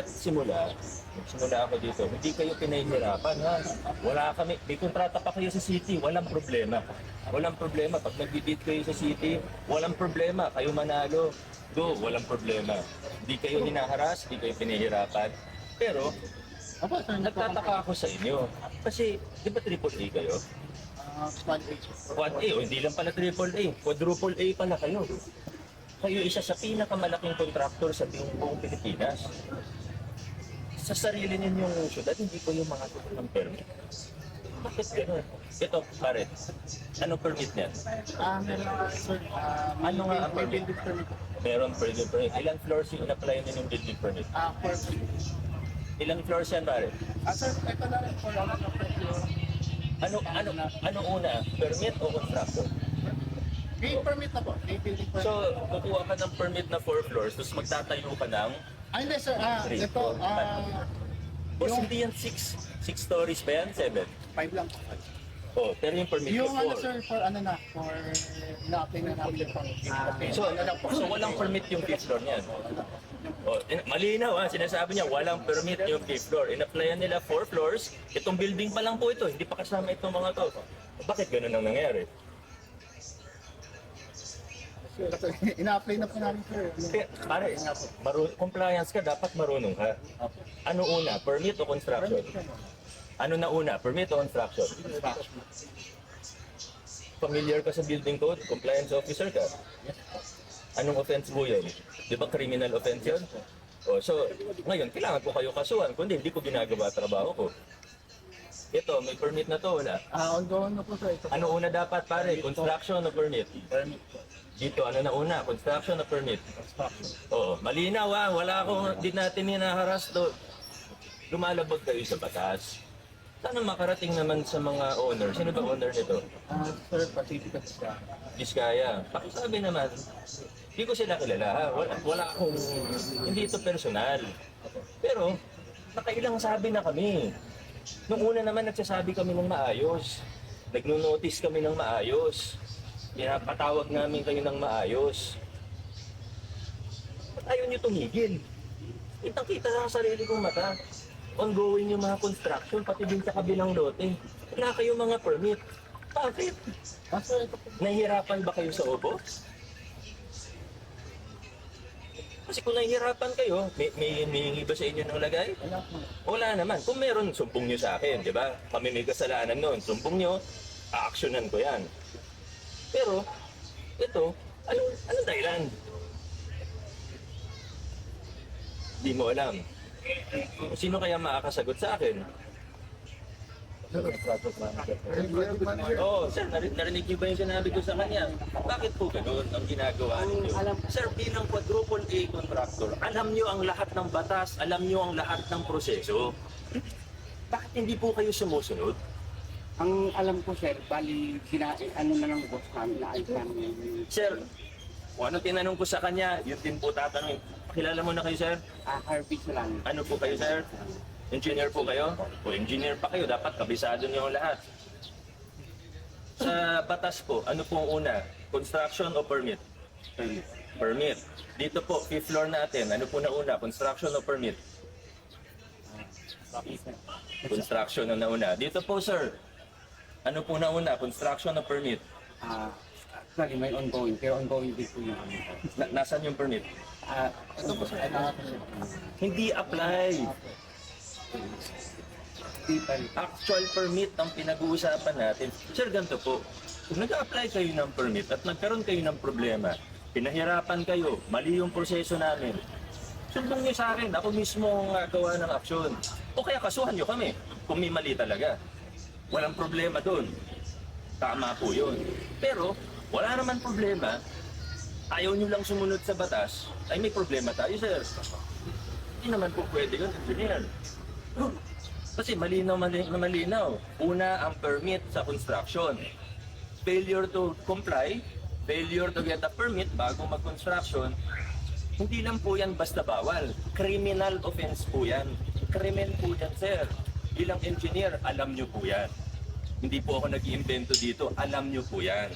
simula't simula ako dito, hindi kayo pinahihirapan ha. Wala kami, may kontrata pa kayo sa city, walang problema. Walang problema. Pag nag-bid kayo sa city, walang problema. Kayo manalo, go, walang problema. Hindi kayo hinaharas, hindi kayo pinahihirapan. Pero, nagtataka ako sa inyo. Kasi, di ba triple A kayo? Quad A, o hindi lang pala triple A, quadruple A pala kayo. Kayo isa sa pinakamalaking kontraktor sa buong Pilipinas. Sa sarili ninyong syudad, hindi ko yung mga tulong ng permit. Bakit gano'n? Ito, pare, anong permit niyan? Meron, sir. Ano nga ang may permit? building permit. Meron building permit. Ilang floors yung in-apply niyo yung building permit? For Ilang floors yan, pare? sir, ito na rin for ano ng presyo. Ano una? Permit o construction? May permit na po. May building permit. So, kukuha ka ng permit na 4 floors, tapos magtatayo ka ng Hindi, sir. 3, Ito, 4, 5. Boss, hindi yan 6 stories ba yan? 7? 5 lang. Oh, pero yung permit Yung ko ano, 4. sir, for ano na, for na-apply na namin po. So walang permit yung fifth floor niyan. Oh, malinaw ha, sinasabi niya walang permit yung fifth floor. In-applyan nila 4 floors, itong building pa lang po ito, hindi pa kasama itong mga to. Bakit ganun ang nangyari? Ina-apply na po namin, sir. Pare, compliance ka, dapat marunong ka. Ano una, permit o construction? Ano na una, permit o construction? Familiar ka sa building code? Compliance officer ka? Anong offense mo yun? Di ba criminal offense yun? Oh, so, ngayon, kailangan ko kayo kasuhan. Kundi hindi ko ginagawa trabaho ko. Ito, may permit na to, wala. Ongoing na po, sir. Ito. Ano una dapat, pare? Construction o permit? Permit po. Dito, ano na una? Construction o permit? Oo, malinaw ha. Wala akong, di natin hinaharas do. Lumalabag kayo sa batas. Sana makarating naman sa mga owner. Sino ba owner nito? Sir, Pacific siya. Diskaya. Pakisabi naman, hindi ko sila kilala ha. Wala akong, hindi ito personal. Pero, nakailang sabi na kami. Nung una naman nagsasabi kami ng maayos. Nagno-notice kami ng maayos. Pinapatawag namin kayo ng maayos. Ba't ayaw nyo tumigil? Kitang-kita sa sarili kong mata. Ongoing yung mga construction, pati din sa kabilang lote. Wala kayong mga permit. Bakit? Sir, ito po. Nahihirapan ba kayo sa obo? Kasi kung nahihirapan kayo, may hihingi ba sa inyo ng lagay? Wala po. Wala naman. Kung meron, sumbong nyo sa akin, di ba? Kami may kasalanan noon. Sumbong nyo, a-actionan ko yan. Pero, ito, anong dahilan? Di mo alam. Sino kaya makakasagot sa akin? Oo, sir, narinig niyo ba yung sinabi ko sa kanya? Bakit po ganun ang ginagawa ninyo? Sir, bilang quadruple A contractor, alam niyo ang lahat ng batas, alam niyo ang lahat ng proseso. Bakit hindi po kayo sumusunod? Ang alam ko, sir, bali, ano na lang boss namin, naayos namin. Sir, kung ano tinanong ko sa kanya, yun din po tatanungin. Kilala mo na kayo, sir? Harvey lang. Ano po kayo, sir? Engineer po kayo? O engineer pa kayo, dapat kabisado niyo ang lahat. Sa batas po, ano po ang una? Construction o permit? Permit. Dito po, fifth floor natin, ano po na una? Construction o permit? Construction ang nauna. Dito po, sir, ano po na una? Construction o permit? Actually, may ongoing, pero ongoing din po yung Nasaan yung permit? Ito po, sir. Hindi apply. people. Actual permit ang pinag-uusapan natin. Sir, ganito po. Kung nag-apply kayo ng permit at nagkaroon kayo ng problema, pinahirapan kayo, mali yung proseso namin, sumbong niyo sa akin, ako mismo ang gawa ng aksyon. O kaya kasuhan niyo kami kung may mali talaga. Walang problema doon. Tama po yun. Pero, wala naman problema. Ayaw niyo lang sumunod sa batas, ay may problema tayo, sir. Hindi naman po pwede yun, engineer. Kasi malinaw na malinaw. Una, ang permit sa construction. Failure to comply, failure to get a permit bago mag-construction, hindi lang po yan basta bawal. Criminal offense po yan. Krimen po yan, sir. Bilang engineer, alam nyo po yan. Hindi po ako nag-iimbento dito. Alam nyo po yan.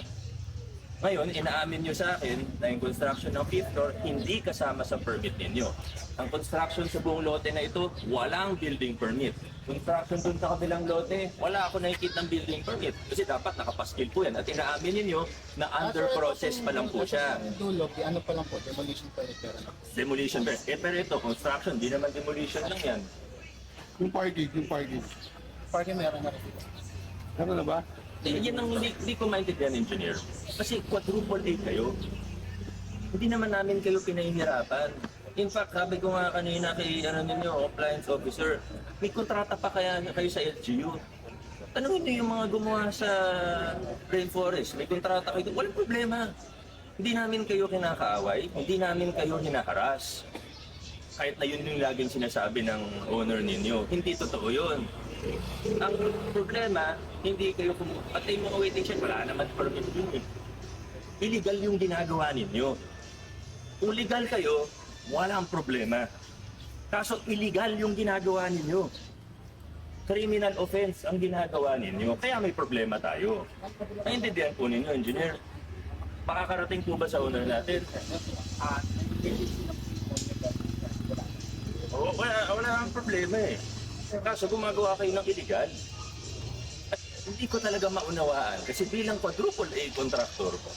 Ngayon, inaamin nyo sa akin na yung construction ng 5th floor hindi kasama sa permit ninyo. Ang construction sa buong lote na ito, walang building permit. Construction dun sa kabilang lote, wala ako nakikita ng building permit. Kasi dapat nakapaskil po yan. At inaamin ninyo na under process pa lang po siya. Yung dulo, ano pa lang po, demolition permit pero na. Demolition ba? Pero ito, construction, di naman demolition lang yan. Yung parking. Parking meron na rin dito. Ano na ba? Yan ang hindi ko maintindihan, engineer. Kasi quadruple A kayo. Hindi naman namin kayo pinahihirapan. In fact, sabi ko nga kanina kay ninyo, compliance officer, may kontrata pa kaya kayo sa LGU. Tanungin niyo yung mga gumawa sa rainforest, may kontrata kayo. Walang problema. Hindi namin kayo kinakaaway, hindi namin kayo hinaharas. Kahit na yun yung laging sinasabi ng owner ninyo, hindi totoo yun. Ang problema, hindi kayo pati yung mga waiting shed, wala naman permit yun eh. Illegal yung ginagawa ninyo. Kung legal kayo, walang problema. Kaso illegal yung ginagawa ninyo. Criminal offense ang ginagawa ninyo. Kaya may problema tayo. Naintindihan po ninyo, engineer. Makakarating po ba sa owner natin? Oo, wala ang problema eh. Kaso gumagawa kayo ng illegal. At hindi ko talaga maunawaan kasi bilang quadruple A contractor ko,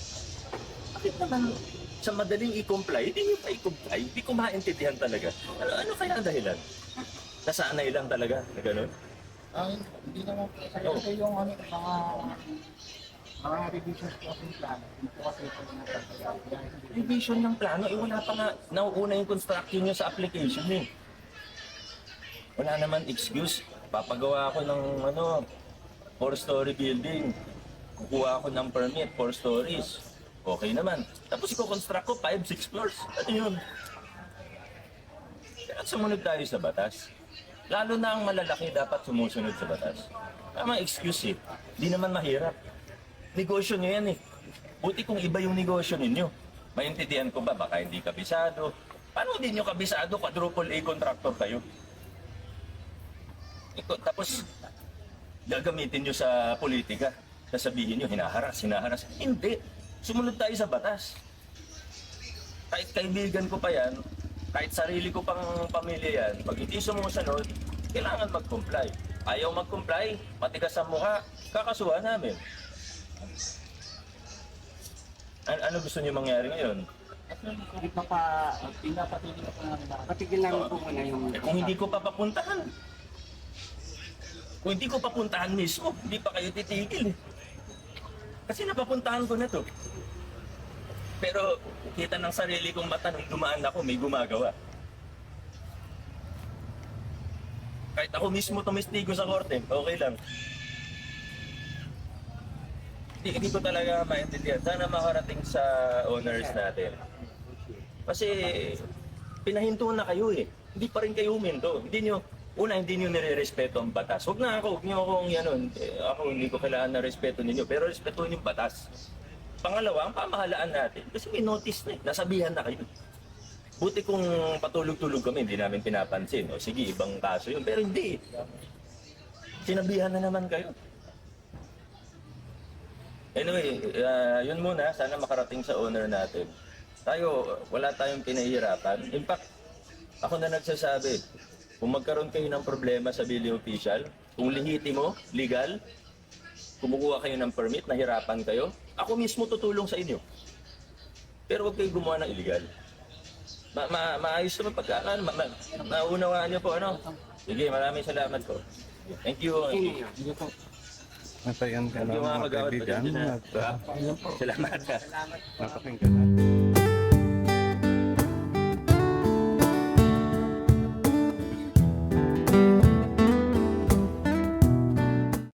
bakit naman sa madaling i-comply, hindi nyo pa i-comply? Hindi ko maintindihan talaga. Ano kaya ang dahilan? Nasanay lang talaga na gano'n? Hindi naman po. Kasi yung ano, mga revisions po yung plano. Hindi po kasi ito yung nasa. Revision ng plano, wala pa nga. Nauuna yung construction nyo sa application eh. Wala naman excuse. Papagawa ako ng 4-story building. Kukuha ako ng permit, 4 stories. Okay naman. Tapos i-construct ko 5-6 floors. Ano yun? Kaya sumunod tayo sa batas. Lalo na ang malalaki dapat sumusunod sa batas. Tama excuse eh. Di naman mahirap. Negosyo nyo yan eh. Buti kung iba yung negosyo ninyo. Maintindihan ko ba? Baka hindi kabisado. Paano hindi nyo kabisado? Quadruple A contractor kayo. Tapos gagamitin nyo sa politika. Sasabihin nyo, hinaharas. Hindi. Sumunod tayo sa batas. Kahit kaibigan ko pa yan, kahit sarili ko pang pamilya yan, pag hindi sumusunod, kailangan mag-comply. Ayaw mag-comply, matigas ang mukha, kakasuhan namin. Ano gusto niyo mangyari ngayon? Pinapatuloy na po namin na. Patigil namin po muna yung... Kung hindi ko pa papuntahan. Kung hindi ko papuntahan mismo, hindi pa kayo titigil eh. Kasi napapuntahan ko na to. Pero kita ng sarili kong mata nung dumaan ako, may gumagawa. Kahit ako mismo tumistigo sa korte, okay lang. Hindi ko talaga maintindihan. Sana makarating sa owners natin. Kasi pinahinto na kayo eh. Hindi pa rin kayo huminto. Hindi nyo nire-respeto ang batas. Huwag nyo akong ako hindi ko kailangan na respeto ninyo. Pero respetuhin yung batas. Pangalawa, ang pamahalaan natin. Kasi may notice na eh. Nasabihan na kayo. Buti kung patulog-tulog kami, hindi namin pinapansin. O sige, ibang kaso yun. Pero hindi. Sinabihan na naman kayo. Anyway, yun muna. Sana makarating sa owner natin. Wala tayong pinahihirapan. In fact, ako na nagsasabi, kung magkaroon kayo ng problema sa building official, kung lehitimo, legal, kumukuha kayo ng permit, nahirapan kayo, ako mismo tutulong sa inyo. Pero huwag kayo gumawa ng illegal. Maayos naman pagkaan. Naunawaan niyo po, ano? Sige, maraming salamat po. Thank you. Natayan ka Thank you lang mga mga mag-awat. kaibigan. Salamat. Napakinggan natin.